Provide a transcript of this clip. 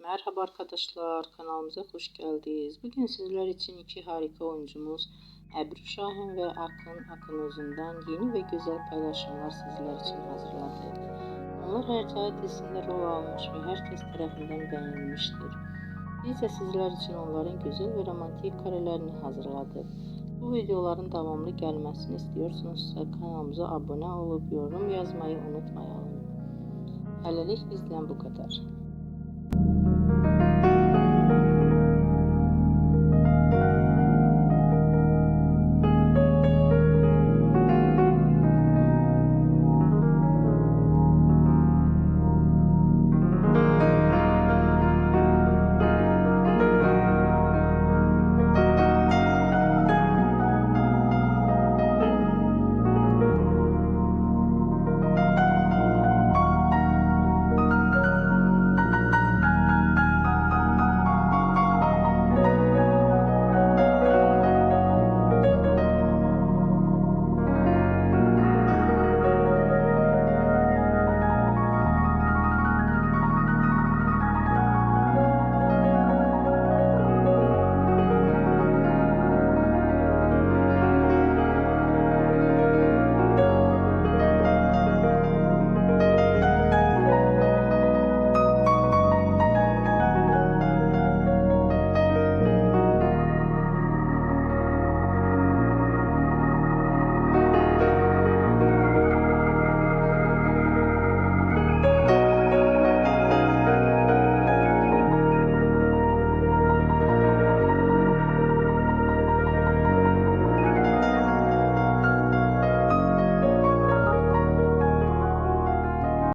Merhaba arkadaşlar, kanalımıza hoş geldiniz. Bugün sizler için iki harika oyuncumuz Ebru Şahin ve Akın Akınözü'nden yeni ve güzel paylaşımlar sizler için hazırladık. Onlar Hercai dizisinde rol almış ve herkes tarafından beğenilmiştir. Biz de sizler için onların güzel ve romantik karelerini hazırladık. Bu videoların devamlı gelmesini istiyorsanızsa kanalımıza abone olup yorum yazmayı unutmayalım. Hələlik bizden bu kadar.